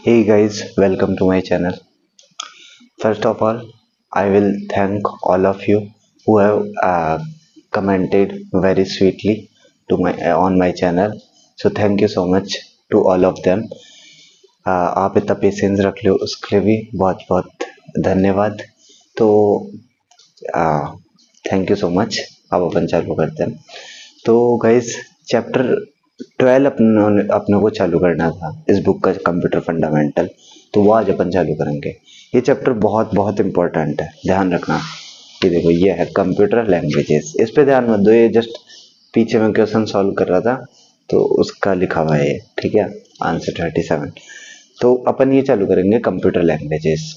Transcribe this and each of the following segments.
Hey guys, welcome to my channel. First of all, I will thank all of you who have commented very sweetly to my on my channel. So thank you so much to all of them. आप इतना patience रख लो उसके लिए भी बहुत बहुत धन्यवाद. तो थैंक यू सो मच. अब अपन चालू करते हैं. तो गाइज चैप्टर 12 अपने को चालू करना था इस बुक का, कंप्यूटर फंडामेंटल. तो वो आज अपन चालू करेंगे. ये चैप्टर बहुत बहुत इंपॉर्टेंट है, ध्यान रखना. ये देखो, ये है कंप्यूटर लैंग्वेजेस. इस पे ध्यान मत दो, ये जस्ट पीछे में क्वेश्चन सॉल्व कर रहा था तो उसका लिखा हुआ है ये, ठीक है. आंसर 37. तो अपन ये चालू करेंगे कंप्यूटर लैंग्वेजेस.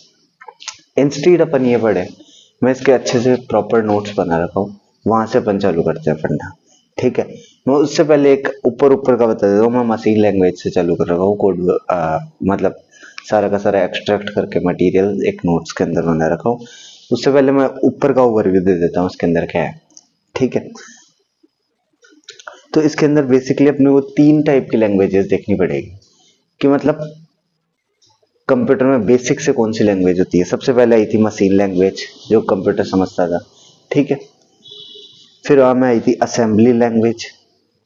इंस्टीड अपन ये पढ़े, मैं इसके अच्छे से प्रॉपर नोट्स बना रखा हूँ, वहां से अपन चालू करते हैं फंडा, ठीक है. मैं उससे पहले एक ऊपर का बता देता हूँ. मैं मशीन लैंग्वेज से चालू कर रखा हूँ. कोड मतलब सारा का सारा एक्सट्रैक्ट करके मटेरियल एक नोट्स के अंदर बना रखा हूँ. उससे पहले मैं ऊपर का ओवरव्यू दे देता हूँ उसके अंदर क्या है, ठीक है. तो इसके अंदर बेसिकली अपने को 3 टाइप की लैंग्वेजेस देखनी पड़ेगी कि मतलब कंप्यूटर में बेसिक से कौन सी लैंग्वेज होती है. सबसे पहले आई थी मशीन लैंग्वेज, जो कंप्यूटर समझता था, ठीक है. फिर में आई थी असेंबली लैंग्वेज.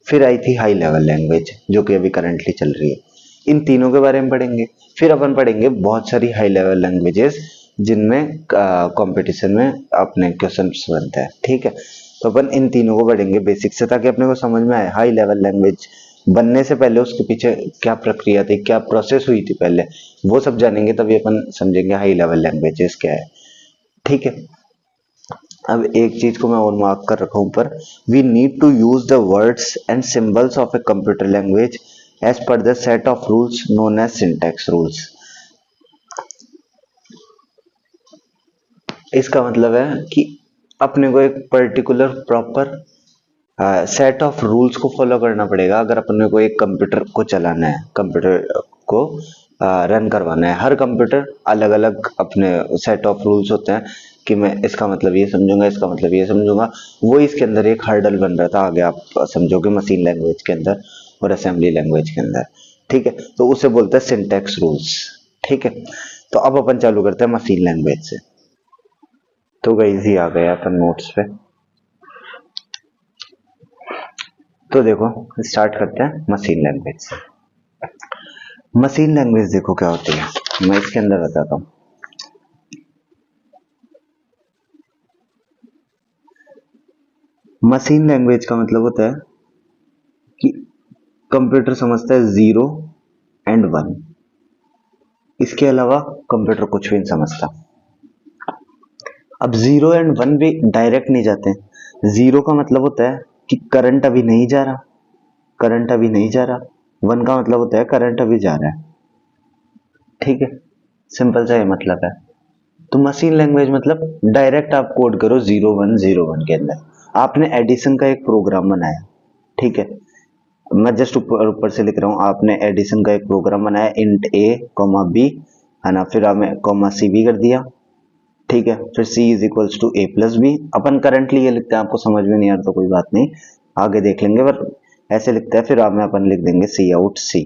फिर आई थी हाई लेवल लैंग्वेज, जो कि अभी करंटली चल रही है. इन तीनों के बारे में पढ़ेंगे. फिर अपन पढ़ेंगे बहुत सारी हाई लेवल लैंग्वेजेस जिनमें कंपटीशन में अपने क्वेश्चंस बनते हैं, ठीक है. तो अपन इन तीनों को पढ़ेंगे बेसिक से, ताकि अपने को समझ में आए हाई लेवल लैंग्वेज बनने से पहले उसके पीछे क्या प्रक्रिया थी, क्या प्रोसेस हुई थी पहले, वो सब जानेंगे तभी अपन समझेंगे हाई लेवल लैंग्वेजेस क्या है, ठीक है. अब एक चीज को मैं और मार्क कर रखा हूं ऊपर. We need to use the words and symbols of a computer language as per the set of rules known as syntax rules. इसका मतलब है कि अपने को एक particular proper set of rules को फॉलो करना पड़ेगा अगर अपने को एक कंप्यूटर को चलाना है, कंप्यूटर को रन करवाना है. हर कंप्यूटर अलग अलग अपने सेट ऑफ रूल्स होते हैं कि मैं इसका मतलब ये समझूंगा, इसका मतलब ये समझूंगा. वो इसके अंदर एक हर्डल बन रहा था, आगे आप समझोगे मशीन लैंग्वेज के अंदर और असेंबली लैंग्वेज के अंदर, ठीक है. तो उसे बोलते हैं सिंटैक्स रूल्स, ठीक है. तो अब अपन चालू करते हैं मशीन लैंग्वेज से. तो गाइस ही आ गया अपन नोट्स पे. तो देखो स्टार्ट करते हैं मशीन लैंग्वेज से. मशीन लैंग्वेज देखो क्या होती है, मैं इसके अंदर बताता हूँ. मशीन लैंग्वेज का मतलब होता है कि कंप्यूटर समझता है 0 एंड 1. इसके अलावा कंप्यूटर कुछ भी नहीं समझता. अब 0 एंड 1 भी डायरेक्ट नहीं जाते. 0 का मतलब होता है कि करंट अभी नहीं जा रहा, करंट अभी नहीं जा रहा. 1 का मतलब होता है करंट अभी जा रहा है, ठीक है. सिंपल सा ये मतलब है. तो मशीन लैंग्वेज मतलब डायरेक्ट आप कोड करो 0101 के अंदर. आपने एडिशन का एक प्रोग्राम बनाया, ठीक है. मैं जस्ट ऊपर से लिख रहा हूँ. आपने एडिशन का एक प्रोग्राम बनाया, इंट a कॉमा b है ना. फिर आपने कॉमा c भी कर दिया, ठीक है. फिर c is equals to a plus B. अपन करंटली ये लिखते हैं, आपको समझ में नहीं आ रहा तो कोई बात नहीं, आगे देख लेंगे, पर ऐसे लिखते हैं. फिर आप में अपन लिख देंगे c आउट c,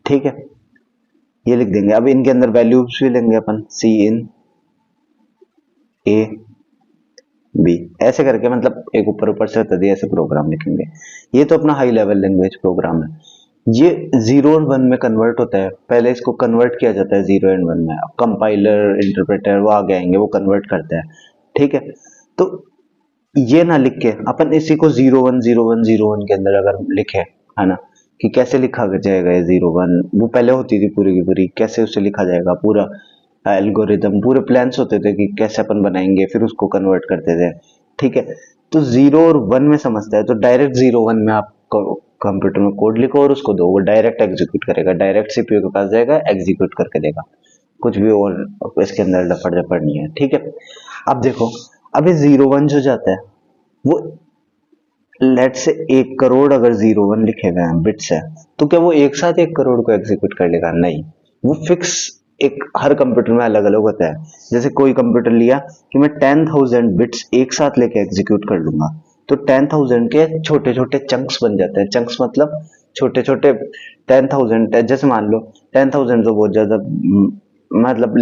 ठीक है. ये लिख देंगे. अब इनके अंदर वैल्यूज भी लेंगे अपन, c इन a b, ऐसे करके मतलब एक ऊपर से बता दिया, ऐसे प्रोग्राम लिखेंगे. ये तो अपना हाई लेवल लैंग्वेज प्रोग्राम है. ये 0 और 1 में कन्वर्ट होता है. पहले इसको कन्वर्ट किया जाता है 0 एंड 1 में. अब कंपाइलर इंटरप्रेटर वो आगे आएंगे, वो कन्वर्ट करते हैं, ठीक है. तो ये ना लिख के अपन इसी को 010101 के अंदर अगर लिखे, है ना, कि कैसे लिखा जाएगा ये 01, वो पहले होती थी पूरी की पूरी, कैसे उसे लिखा जाएगा, पूरा एल्गोरिदम, पूरे प्लान्स होते थे कि कैसे अपन बनाएंगे, फिर उसको कन्वर्ट करते थे, ठीक है. तो 0 और 1 में समझता है, तो डायरेक्ट 0-1 में आप कंप्यूटर में कोड लिखो और उसको दो, वो डायरेक्ट एग्जीक्यूट करेगा, डायरेक्ट सीपीयू के पास जाएगा, एग्जीक्यूट करके देगा. कुछ भी और इसके अंदर लफड़ नहीं है, ठीक है. अब देखो, अब 0-1 जो जाता है वो लेट से 1 करोड़ अगर 0-1 लिखे गए हैं बिट्स है, तो क्या वो एक साथ 1 करोड़ को एग्जीक्यूट कर लेगा? नहीं. वो फिक्स एक हर कंप्यूटर में अलग अलग होता है. जैसे कोई कंप्यूटर लिया कि मैं 10,000 बिट्स एक साथ लेके एग्जीक्यूट कर लूंगा, तो 10,000 के छोटे छोटे चंक्स बन जाते हैं. चंक्स मतलब छोटे छोटे 10,000, जैसे मान लो 10,000 तो बहुत ज्यादा मतलब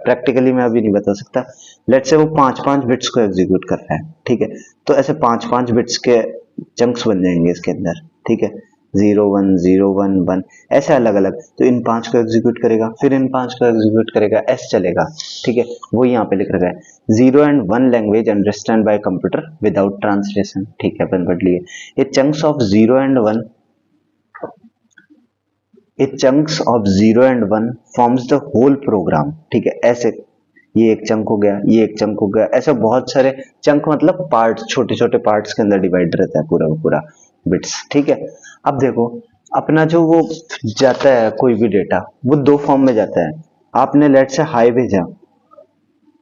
प्रैक्टिकली मैं अभी नहीं बता सकता। लेट्स से वो 5-5 बिट्स को एग्जीक्यूट कर रहा है, ठीक है। तो ऐसे 5-5 बिट्स के चंक्स बन जाएंगे इसके अंदर, ठीक है। 0 1 0 1 1 ऐसे अलग अलग। तो इन 5 को एग्जीक्यूट करेगा, फिर इन 5 को एग्जीक्यूट करेगा, ऐसे चलेगा, ठीक है। वो यहाँ पे लिख रखा है 0 and 1 language understand by computer without translation, ठीक है, अपन पढ़ लिए। ये chunks of 0 and 1, it chunks of 0 and 1 forms the whole program, ठीक है। ऐसे ये एक चंक हो गया, ये एक चंक हो गया, ऐसे बहुत सारे चंक मतलब पार्ट, छोटे छोटे पार्ट्स के अंदर डिवाइड रहता है पूरा पूरा बिट्स, ठीक है। अब देखो अपना जो वो जाता है कोई भी डेटा, वो दो फॉर्म में जाता है। आपने लेट से हाई भेजा,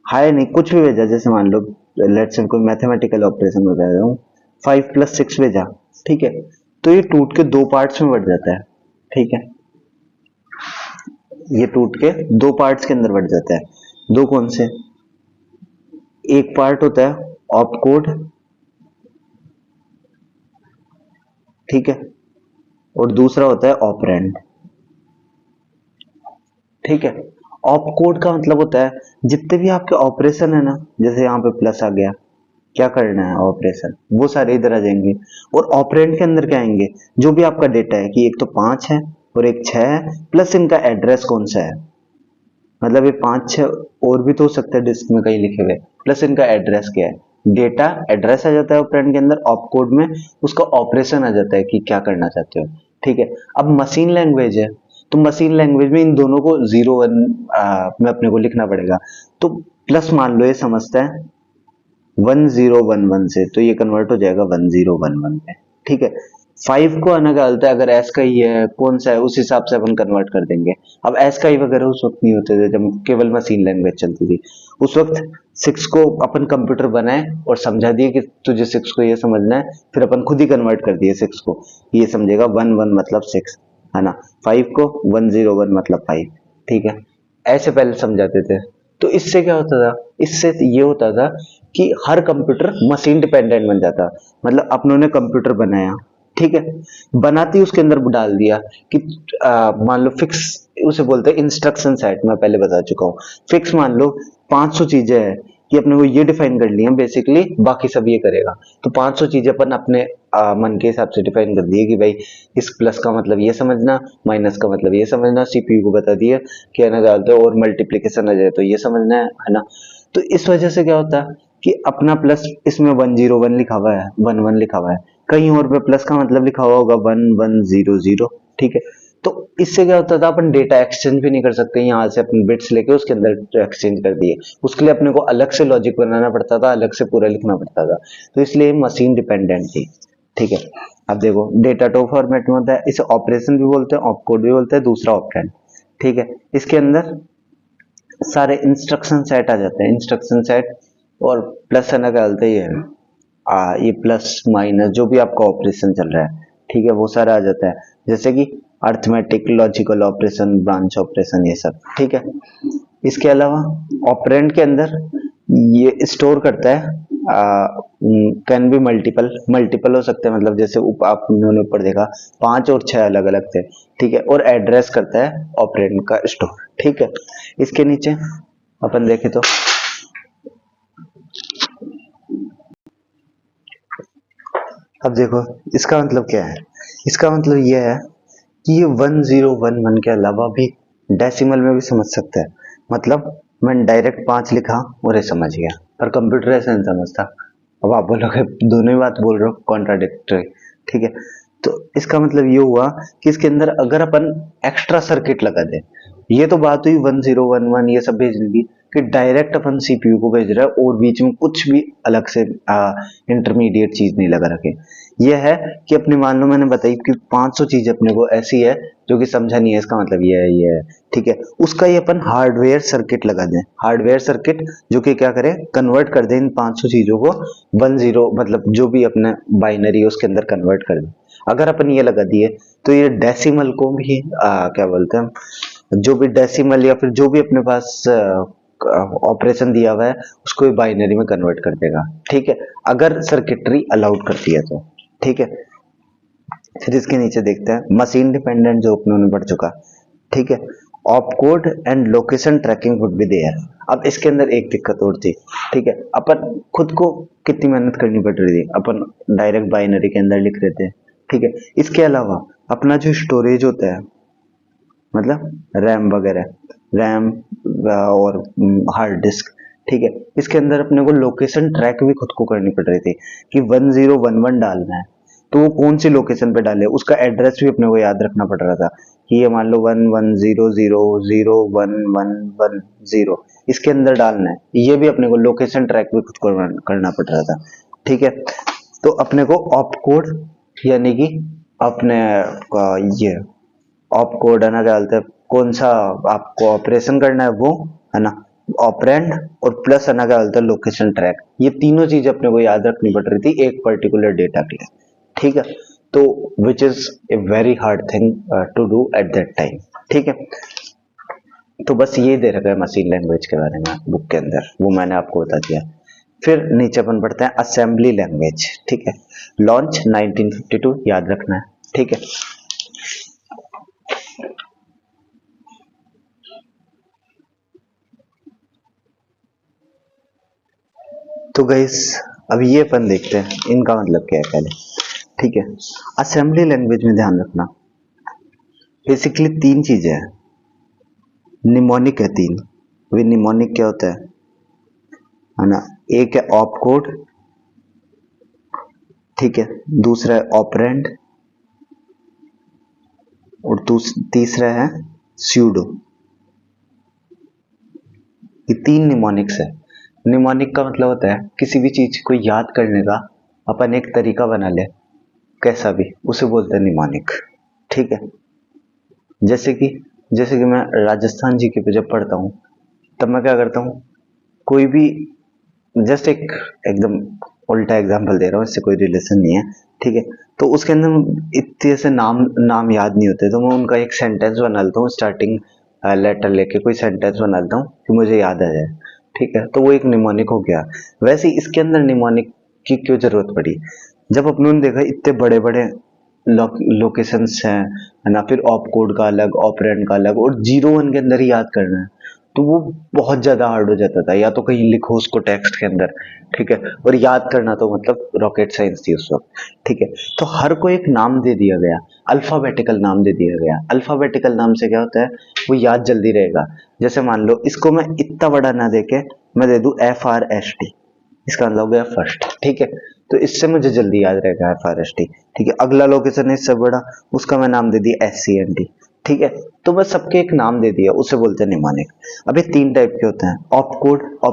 हाई नहीं कुछ भी भेजा, जैसे मान लो लेट से कोई मैथमेटिकल ऑपरेशन बता रहा हूँ, 5 + 6 भेजा, ठीक है। तो ये टूट के दो पार्ट्स में बढ़ जाता है, ठीक है। ये टूट के दो पार्ट्स के अंदर बढ़ जाता है। दो कौन से? एक पार्ट होता है ऑप कोड, ठीक है, और दूसरा होता है ऑपरेंड, ठीक है। ऑप कोड का मतलब होता है जितने भी आपके ऑपरेशन है ना, जैसे यहाँ पे प्लस आ गया, क्या करना है ऑपरेशन, वो सारे इधर आ जाएंगे। और ऑपरेंड के अंदर क्या आएंगे, जो भी आपका डेटा है कि एक तो 5 है और एक 6 है, प्लस इनका एड्रेस कौन सा है, मतलब ये 5-6 और भी तो हो सकता है डिस्क में कहीं लिखे हुए, प्लस इनका एड्रेस क्या है। डेटा एड्रेस आ जाता है ऑपरेंड के अंदर, ऑप कोड में उसका ऑपरेशन आ जाता है कि क्या करना चाहते हो, ठीक है। अब मशीन लैंग्वेज है, तो मशीन लैंग्वेज में इन दोनों को 0 1 में अपने को लिखना पड़ेगा। तो प्लस मान लो ये समझता है 1011 से, तो ये कन्वर्ट हो जाएगा 1011 में, ठीक है। 5 को आना क्या होता है, अगर एस का ही है कौन सा है उस हिसाब से अपन कन्वर्ट कर देंगे। अब एस का ही वगैरह उस वक्त नहीं होते थे जब केवल मशीन लैंग्वेज चलती थी। उस वक्त 6 को अपन कंप्यूटर बनाए और समझा दिए कि तुझे 6 को ये समझना है, फिर अपन खुद ही कन्वर्ट कर दिए 6 को, ये समझेगा 1 1 मतलब 6 है ना, 5 को 101 मतलब 5, ठीक है। ऐसे पहले समझाते थे। तो इससे क्या होता था, इससे ये होता था कि हर कंप्यूटर मशीन डिपेंडेंट बन जाता। मतलब अपनों ने कंप्यूटर बनाया, ठीक है, बनाती उसके अंदर डाल दिया कि मान लो फिक्स, उसे बोलते हैं इंस्ट्रक्शन सेट, मैं पहले बता चुका हूँ। फिक्स मान लो 500 चीजें हैं कि अपने को ये डिफाइन कर ली है बेसिकली, बाकी सब ये करेगा। तो 500 चीजें अपन अपने मन के हिसाब से डिफाइन कर दिए कि भाई इस प्लस का मतलब ये समझना, माइनस का मतलब ये समझना, सीपीयू को बता दिया कि है ना डालते हो, और मल्टीप्लीकेशन आ जाए तो ये समझना है ना। तो इस वजह से क्या होता है कि अपना प्लस इसमें 101 लिखा हुआ है, 11 लिखा हुआ है, कहीं और पे प्लस का मतलब लिखा हुआ होगा 1100, ठीक है। तो इससे क्या होता था, अपन डेटा एक्सचेंज भी नहीं कर सकते, यहाँ से अपन बिट्स लेके उसके अंदर एक्सचेंज कर दिए, उसके लिए अपने को अलग से लॉजिक बनाना पड़ता था, अलग से पूरा लिखना पड़ता था। तो इसलिए मशीन डिपेंडेंट थी, ठीक है। अब देखो डेटा टू फॉर्मेट में होता है, इसे ऑपरेशन भी बोलते हैं, ऑप कोड भी बोलते हैं, दूसरा ऑपरेंड, ठीक है। इसके अंदर सारे इंस्ट्रक्शन सेट आ जाते हैं, इंस्ट्रक्शन सेट, और प्लस है ना क्या बोलते हैं ये प्लस माइनस जो भी आपका ऑपरेशन चल रहा है, ठीक है, वो सारा आ जाता है। जैसे कि arithmetic, logical operation, branch operation, ये सब, ठीक है। इसके अलावा ऑपरेंड के अंदर ये स्टोर करता है, कैन बी मल्टीपल, मल्टीपल हो सकते हैं, मतलब जैसे आपने ऊपर देखा 5 और 6 अलग अलग थे, ठीक है। और एड्रेस करता है ऑपरेंड का स्टोर, ठीक है। इसके नीचे अपन देखें तो अब देखो इसका मतलब क्या है, इसका मतलब यह है कि ये 1011 के अलावा भी डेसिमल में भी समझ सकता है। मतलब मैंने डायरेक्ट 5 लिखा और ये समझ गया, पर कंप्यूटर ऐसा नहीं समझता। अब आप बोलोगे दोनों ही बात बोल रहे हो, कॉन्ट्राडिक्टरी, ठीक है। तो इसका मतलब ये हुआ कि इसके अंदर अगर अपन एक्स्ट्रा सर्किट लगा दें, ये तो बात हुई 1011 ये सब भेजने की, कि डायरेक्ट अपन सीपीयू को भेज रहा है और बीच में कुछ भी अलग से इंटरमीडिएट चीज नहीं लगा रखे। यह है कि अपने मान लो मैंने बताई कि 500 चीज अपने को ऐसी है जो कि समझा नहीं है, इसका मतलब ये है, ठीक है। उसका ये अपन हार्डवेयर सर्किट लगा दें, हार्डवेयर सर्किट जो कि क्या करे, कन्वर्ट कर दे इन 500 चीजों को 10, मतलब जो भी अपने बाइनरी है उसके अंदर कन्वर्ट कर दे। अगर अपन ये लगा दिए तो ये डेसिमल को भी क्या बोलते हैं, जो भी डेसिमल या फिर जो भी अपने पास ऑपरेशन दिया हुआ है उसको बाइनरी में कन्वर्ट कर देगा, ठीक है, अगर सर्किटरी अलाउड करती है तो, ठीक है। फिर इसके नीचे देखते हैं मशीन डिपेंडेंट, जो अपनों ने पढ़ चुका, ठीक है। Op code and location tracking would be there. अब इसके अंदर एक दिक्कत और थी, ठीक है। अपन खुद को कितनी मेहनत करनी पड़ रही थी, अपन डायरेक्ट बाइनरी के अंदर लिख रहे थे, ठीक है। इसके अलावा अपना जो स्टोरेज होता है, मतलब रैम वगैरह, रैम और हार्ड डिस्क, ठीक है, इसके अंदर अपने को लोकेशन ट्रैक भी खुद को करनी पड़ रही थी कि 1011 डालना है तो वो कौन सी लोकेशन पे डाले, उसका एड्रेस भी अपने को याद रखना पड़ रहा था कि ये मान लो 1100011110 इसके अंदर डालना है, ये भी अपने को लोकेशन ट्रैक भी खुद को करना पड़ रहा था, ठीक है। तो अपने को ऑप कोड यानी कि अपने ये ऑप कोड है ना, क्या बोलते हैं, कौन सा आपको ऑपरेशन करना है वो, है ना, ऑपरेंड, और प्लस है ना क्या बोलते हैं लोकेशन ट्रैक, ये तीनों चीज अपने को याद रखनी पड़ रही थी एक पर्टिकुलर डेटा के लिए, ठीक है। तो which is a very hard thing to do at that time, ठीक है। तो बस ये दे रखा है मशीन लैंग्वेज के बारे में बुक के अंदर, वो मैंने आपको बता दिया। फिर नीचे अपन पढ़ते हैं असेंबली लैंग्वेज, ठीक है। लॉन्च 1952 याद रखना है, ठीक है। तो गाइस अब ये अपन देखते हैं इनका मतलब क्या है पहले, ठीक है। असेंबली लैंग्वेज में ध्यान रखना बेसिकली तीन चीजें हैं, निमोनिक है तीन। वे निमोनिक क्या होता है ना, एक है ऑप कोड, ठीक है, दूसरा है ऑपरेंड, और तीसरा है स्यूडो। ये तीन निमोनिक्स है। निमोनिक का मतलब होता है किसी भी चीज को याद करने का अपन एक तरीका बना ले, कैसा भी, उसे बोलते हैं निमोनिक, ठीक है। जैसे कि मैं राजस्थान जीके पे जब पढ़ता हूँ तब मैं क्या करता हूँ, कोई भी, जस्ट एक एकदम उल्टा एग्जांपल दे रहा हूँ, इससे कोई रिलेशन नहीं है, ठीक है। तो उसके अंदर इतने से नाम याद नहीं होते, तो मैं उनका एक सेंटेंस बना लेता हूँ, स्टार्टिंग लेटर लेके कोई सेंटेंस बना लेता हूँ कि मुझे याद आ जाए, ठीक है। तो वो एक निमोनिक हो गया। वैसे ही इसके अंदर निमोनिक की क्यों जरूरत पड़ी, जब अपनों ने देखा इतने बड़े बड़े लोकेशंस हैं, है ना, फिर ऑप कोड का अलग, ऑपरेंड का अलग, और 01 के अंदर ही याद करना है, तो वो बहुत ज्यादा हार्ड हो जाता था। या तो कहीं लिखो उसको टेक्स्ट के अंदर, ठीक है, और याद करना तो मतलब रॉकेट साइंस थी उस वक्त, ठीक है। तो हर को एक नाम दे दिया गया, अल्फाबेटिकल नाम दे दिया गया। अल्फाबेटिकल नाम से क्या होता है, वो याद जल्दी रहेगा। जैसे मान लो इसको मैं इतना बड़ा ना देके मैं दे दूं FRST, इसका मतलब हो गया फर्स्ट, ठीक है। तो इससे मुझे जल्दी याद रहेगा FRST, ठीक है। अगला लोकेशन है इससे बड़ा, उसका मैं नाम दे दिया SCND, ठीक है। तो बस सबके एक नाम दे दिया, उसे बोलते हैं निमोनिक। अब ये तीन टाइप के होते हैं। ऑप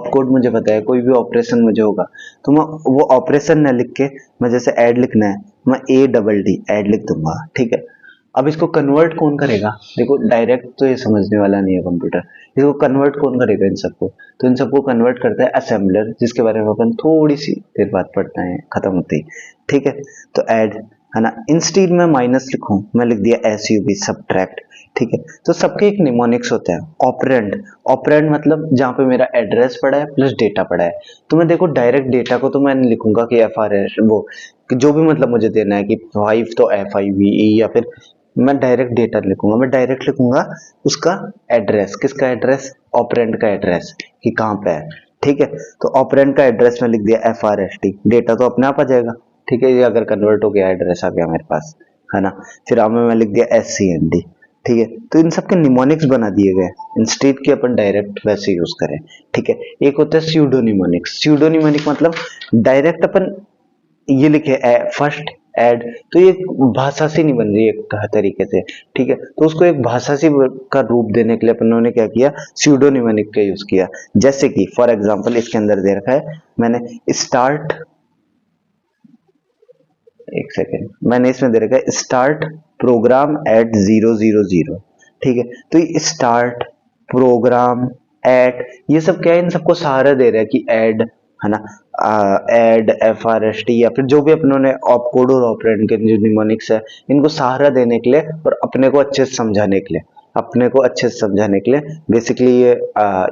कोड मुझे पता है, कोई भी ऑपरेशन मुझे होगा तो मैं वो ऑपरेशन न लिख के, मैं जैसे ऐड लिखना है, मैं ADD ऐड लिख दूंगा, ठीक है। अब इसको कन्वर्ट कौन करेगा, देखो डायरेक्ट तो ये समझने वाला नहीं है कंप्यूटर, इसको कन्वर्ट कौन करेगा इन सबको, तो इन सबको कन्वर्ट करता है असेंबलर, जिसके बारे में अपन थोड़ी सी देर बाद पढ़ते हैं खत्म होते ही, ठीक है। तो ऐड, है ना, इंस्टीड में माइनस लिखूं, मैं लिख दिया SUB सब्ट्रैक्ट, ठीक है। तो सबके एक निमोनिक्स होते हैं। ऑपरेंड मतलब जहां पे मेरा एड्रेस पड़ा है प्लस डेटा पड़ा है, तो मैं देखो डायरेक्ट डेटा को तो मैं नहीं लिखूंगा कि FRS वो कि जो भी मतलब मुझे देना है कि 5 तो FIVE, या फिर मैं डायरेक्ट डेटा लिखूंगा, मैं डायरेक्ट लिखूंगा उसका एड्रेस, किसका एड्रेस, ऑपरेंड का एड्रेस कि कहाँ पे है, ठीक है। तो ऑपरेंड का एड्रेस में लिख दिया FRST, डेटा तो अपने आप आ जाएगा, ठीक है। ये अगर कन्वर्ट हो गया, एड्रेस आ गया मेरे पास, है ना। फिर में मैं लिख दिया SCND, ठीक है। तो इन सबके निमोनिक्स बना दिए गए इंस्टेड के अपन डायरेक्ट वैसे यूज करें, ठीक है। एक होता है स्यूडोनिमोनिक मतलब डायरेक्ट अपन ये लिखे फर्स्ट ऐड, तो ये भाषा सी नहीं बन रही एक तरीके से, ठीक है। तो उसको एक भाषा सी का रूप देने के लिए अपन ने क्या किया, स्यूडोनिमोनिक का यूज किया। जैसे कि फॉर एग्जांपल इसके अंदर दे रखा है मैंने स्टार्ट, एक सेकेंड, मैंने इसमें दे रखा है स्टार्ट प्रोग्राम एट 000, ठीक है। तो ये स्टार्ट प्रोग्राम एट, ये सब क्या है, इन सबको सहारा दे रहा है कि ऐड, है ना, ऐड FRST, या फिर जो भी अपनों ने ऑप कोड और ऑपरेंड के जो निमोनिक्स है, इनको सहारा देने के लिए और अपने को अच्छे से समझाने के लिए बेसिकली ये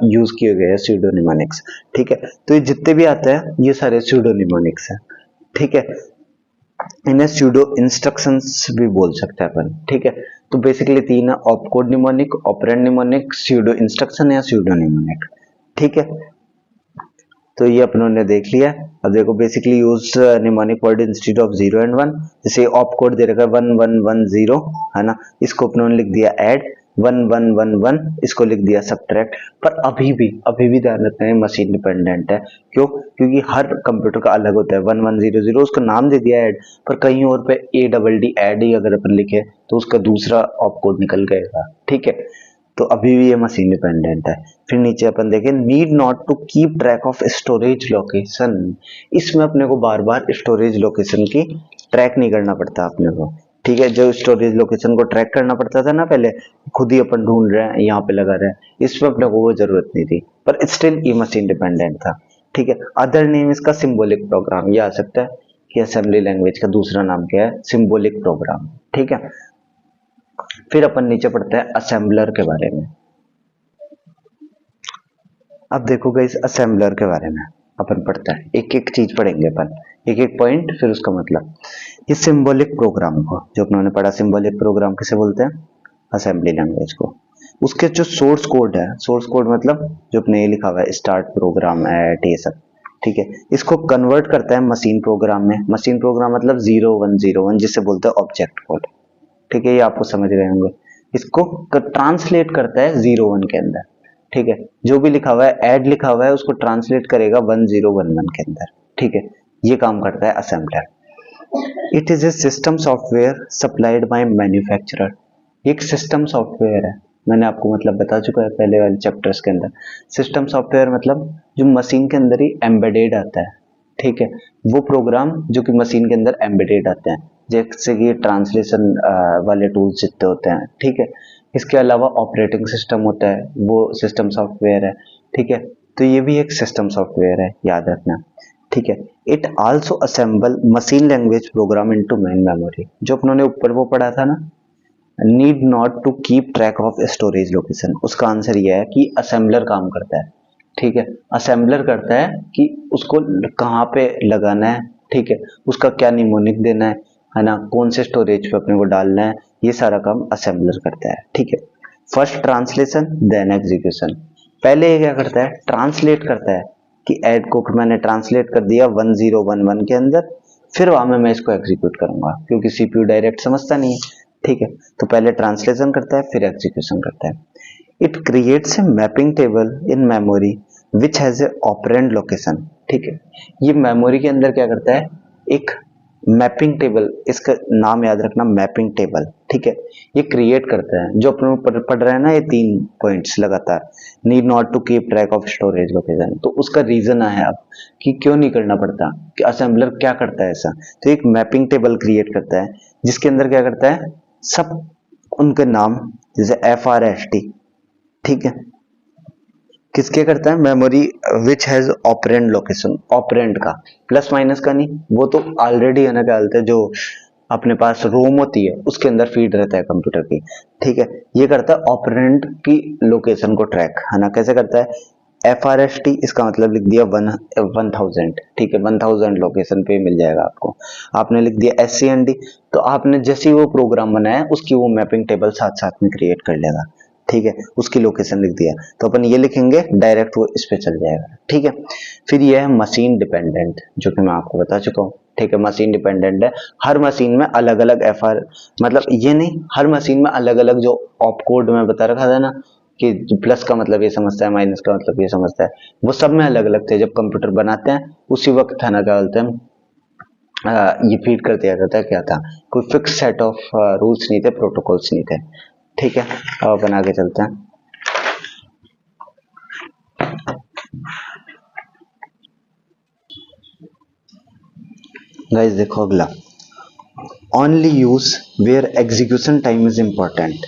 यूज किए गए हैं स्यूडोनिमोनिक्स, ठीक है। तो ये जितने भी आते हैं ये सारे स्यूडोनिमोनिक्स हैं, ठीक है। इन्हें स्यूडो इंस्ट्रक्शंस भी बोल सकते हैं अपन, ठीक है। तो बेसिकली तीन है, opcode mnemonic, operand mnemonic, pseudo instruction या स्यूडो निमोनिक, ठीक है। तो ये अपनों ने देख लिया। अब देखो basically use mnemonic word instead of 0 and 1, जैसे ऑप कोड दे रखा है 1110 है ना, इसको अपनों ने लिख दिया ऐड, 1111 इसको लिख दिया सब्ट्रैक्ट। पर अभी भी ध्यान रखना है मशीन डिपेंडेंट है। क्यों? क्योंकि हर कंप्यूटर का अलग होता है। 1100 उसको नाम दे दिया ऐड, पर कहीं और पे ADD ऐड ही अगर अपन लिखे तो उसका दूसरा ऑप कोड निकल गएगा, ठीक है। तो अभी भी ये मशीन डिपेंडेंट है। फिर नीचे अपन देखें need not to keep track of storage location, इसमें अपने को बार बार स्टोरेज लोकेशन की ट्रैक नहीं करना पड़ता अपने को, ठीक है। जो स्टोरेज लोकेशन को ट्रैक करना पड़ता था ना पहले, खुद ही अपन ढूंढ रहे हैं यहाँ पे लगा रहे हैं, इसमें अपने को वो जरूरत नहीं थी, पर स्टिल ये मशीन डिपेंडेंट था, ठीक है। अदर नेम इसका सिंबॉलिक प्रोग्राम, ये आ सकता है कि असेंबली लैंग्वेज का दूसरा नाम क्या है, सिंबॉलिक प्रोग्राम, ठीक है। फिर अपन नीचे पढ़ते हैं असेंबलर के बारे में। अब देखो गाइस असेंबलर के बारे में अपन पढ़ते हैं, एक एक चीज पढ़ेंगे अपन, एक एक पॉइंट फिर उसका मतलब। ये सिंबॉलिक प्रोग्राम को जो अपने पढ़ा, सिंबॉलिक प्रोग्राम किसे बोलते हैं, असेंबली लैंग्वेज को। उसके जो सोर्स कोड है, सोर्स कोड मतलब जो अपने ये लिखा हुआ है स्टार्ट प्रोग्राम एट, ये सब, ठीक है। इसको कन्वर्ट करता है मशीन प्रोग्राम में। मशीन प्रोग्राम मतलब 0101 जिसे बोलते हैं ऑब्जेक्ट कोड, ठीक है। ये आपको समझ गए होंगे। इसको ट्रांसलेट करता है 01 के अंदर, ठीक है। जो भी लिखा हुआ है ऐड लिखा हुआ है उसको ट्रांसलेट करेगा 1011 के अंदर, ठीक है। ये काम करता है assembler. It is a system software supplied by manufacturer, एक सिस्टम सॉफ्टवेयर है, मैंने आपको मतलब बता चुका है पहले वाले चैप्टर्स के अंदर। सिस्टम सॉफ्टवेयर मतलब जो मशीन के अंदर ही एम्बेडेड आता है, ठीक है। वो प्रोग्राम जो कि मशीन के अंदर एम्बेडेड आते हैं, जैसे कि ट्रांसलेशन वाले टूल्स जितने होते हैं, ठीक है। इसके अलावा ऑपरेटिंग सिस्टम होता है, वो सिस्टम सॉफ्टवेयर है, ठीक है। तो ये भी एक सिस्टम सॉफ्टवेयर है, याद रखना, ठीक है। It also assemble machine language program into main memory, जो अपनों ऊपर वो पढ़ा था ना, need not to keep track of storage location, उसका आंसर यह है कि असेंबलर काम करता है, ठीक है। असेंबलर करता है कि उसको कहाँ पे लगाना है, ठीक है, उसका क्या निमोनिक देना है ना, कौन से स्टोरेज पे अपने को डालना है, ये सारा काम असेंबलर करता है, ठीक है। फर्स्ट ट्रांसलेशन देन एग्जीक्यूशन, पहले ये क्या करता है, ट्रांसलेट करता है कि ऐड को मैंने ट्रांसलेट कर दिया 1011 के अंदर, फिर वहां में मैं इसको एग्जीक्यूट करूंगा, क्योंकि सीपीयू डायरेक्ट समझता नहीं है, ठीक है। तो पहले ट्रांसलेशन करता है फिर एग्जीक्यूशन करता है। It creates a mapping table in memory which has a operand location, ठीक है। ये मेमोरी के अंदर क्या करता है, एक मैपिंग टेबल, इसका नाम याद रखना मैपिंग टेबल, ठीक है। ये क्रिएट करता है, जो अपने पढ़ रहे हैं ना ये 3 पॉइंट्स लगातार, need not to keep track of storage location, तो उसका रीजन है अब कि क्यों नहीं करना पड़ता, कि असेंबलर क्या करता है ऐसा। तो एक मैपिंग टेबल क्रिएट करता है जिसके अंदर क्या करता है, सब उनके नाम जैसे FRST, ठीक है, किसके करता है, memory which has operand location, operand का, प्लस माइनस का नहीं, वो तो ऑलरेडी है ना क्या बोलते हैं, जो अपने पास रोम होती है उसके अंदर फीड रहता है कंप्यूटर की, ठीक है। ये करता है ऑपरेंड की लोकेशन को ट्रैक, है ना, कैसे करता है, FRST, इसका मतलब लिख दिया 1000, ठीक है, 1000 लोकेशन पे मिल जाएगा आपको। आपने लिख दिया SCND, तो आपने जैसे वो प्रोग्राम बनाया उसकी वो मैपिंग टेबल साथ साथ में क्रिएट कर लेगा, ठीक है, उसकी लोकेशन लिख दिया, तो अपन ये लिखेंगे डायरेक्ट वो इस पे चल जाएगा, ठीक है। फिर ये है मशीन डिपेंडेंट, जो कि मैं आपको बता चुका हूँ, ठीक है। मशीन डिपेंडेंट है, हर मशीन में अलग अलग FR, मतलब ये नहीं, हर मशीन में अलग अलग जो ऑप कोड में बता रखा था ना, कि प्लस का मतलब ये समझता है, माइनस का मतलब ये समझता है, वो सब में अलग अलग थे। जब कंप्यूटर बनाते हैं उसी वक्त है ना क्या बोलते हैं, ये फीड कर दिया जाता है, क्या था, कोई फिक्स सेट ऑफ रूल्स नहीं थे, प्रोटोकॉल्स नहीं थे, ठीक है। अब अपन आगे चलते हैं। गाइस देखो अगला, only use where execution time is important,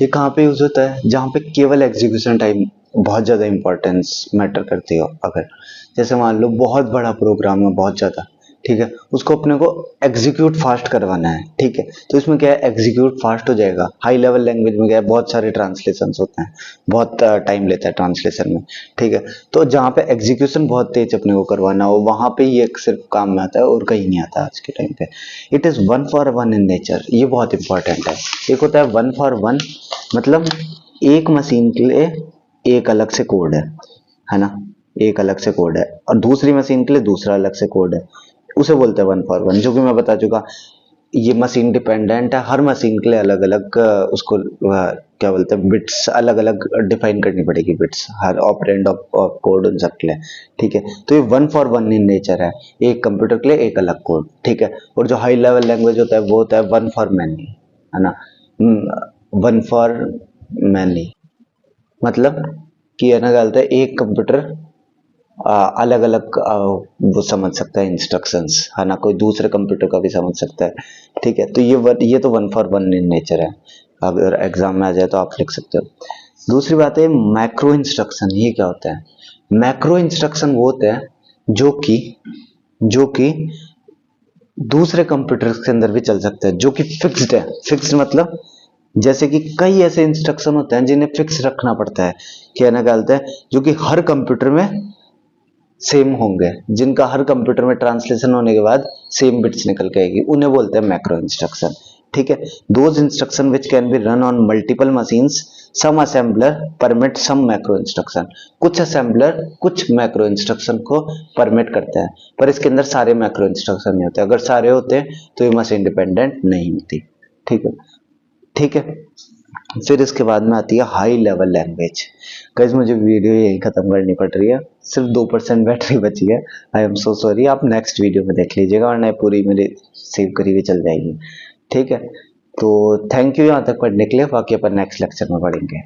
ये कहाँ पे यूज होता है, जहाँ पे केवल एग्जीक्यूशन टाइम बहुत ज्यादा इंपॉर्टेंस मैटर करती हो। अगर जैसे मान लो बहुत बड़ा प्रोग्राम है, बहुत ज्यादा, ठीक है, उसको अपने को एग्जीक्यूट फास्ट करवाना है। ठीक है, तो इसमें क्या है, एग्जीक्यूट फास्ट हो जाएगा। हाई लेवल लैंग्वेज में क्या है, बहुत सारे ट्रांसलेशंस होते हैं, बहुत टाइम लेता है ट्रांसलेशन में। ठीक है, तो जहाँ पे एग्जीक्यूशन बहुत तेज अपने को करवाना हो वहां पे ये सिर्फ काम में आता है और कहीं नहीं आता आज के टाइम पे। It is one for one in nature, ये बहुत इंपॉर्टेंट है। एक होता है वन फॉर वन, मतलब एक मशीन के लिए एक अलग से कोड है ना, एक अलग से कोड है, और दूसरी मशीन के लिए दूसरा अलग से कोड है, उसे बोलते हैं वन फॉर वन। जो कि मैं बता चुका, ये मशीन डिपेंडेंट है, हर मशीन के लिए अलग अलग उसको क्या बोलते हैं, बिट्स अलग अलग डिफाइन करनी पड़ेगी, bits her operand of code उन सब के लिए। ठीक है, तो ये one for one in nature है, एक कंप्यूटर के लिए एक अलग कोड। ठीक है, और जो हाई लेवल लैंग्वेज होता है वो होता है वन फॉर मैनी, है ना, वन फॉर मैनी, मतलब कि है ना, क्या बोलते हैं, एक कंप्यूटर अलग अलग वो समझ सकता है इंस्ट्रक्शंस, है ना, कोई दूसरे कंप्यूटर का भी समझ सकता है। ठीक है, तो ये तो one for one in nature है, अगर एग्जाम में आ जाए तो आप लिख सकते हो। दूसरी बात है मैक्रो इंस्ट्रक्शन। ये क्या होता है, मैक्रो इंस्ट्रक्शन वो होते हैं जो कि दूसरे कंप्यूटर के अंदर भी चल सकते हैं, जो कि फिक्स्ड है। फिक्स्ड मतलब जैसे कि कई ऐसे इंस्ट्रक्शन होते हैं जिन्हें फिक्स रखना पड़ता है, क्या ना कहते हैं, जो कि हर कंप्यूटर में सेम होंगे, जिनका हर कंप्यूटर में ट्रांसलेशन होने के बाद सेम बिट्स निकल के आएगी, उन्हें बोलते हैं मैक्रो इंस्ट्रक्शन। ठीक है, those instruction which can be run on multiple machines, some assembler permit some macro instruction. कुछ असेंबलर कुछ मैक्रो इंस्ट्रक्शन को परमिट करते हैं, पर इसके अंदर सारे मैक्रो इंस्ट्रक्शन नहीं होते। अगर सारे होते तो ये मशीन डिपेंडेंट नहीं होती। ठीक है, ठीक है, फिर इसके बाद में आती है हाई लेवल लैंग्वेज। गाइस मुझे वीडियो यही खत्म करनी पड़ रही है, सिर्फ 2% बैटरी बची है। आई एम सो सॉरी, आप नेक्स्ट वीडियो में देख लीजिएगा, वरना पूरी मेरी सेव करी हुई चल जाएगी। ठीक है, तो थैंक यू यहाँ तक पढ़ने के लिए, बाकी अपन नेक्स्ट लेक्चर में पढ़ेंगे।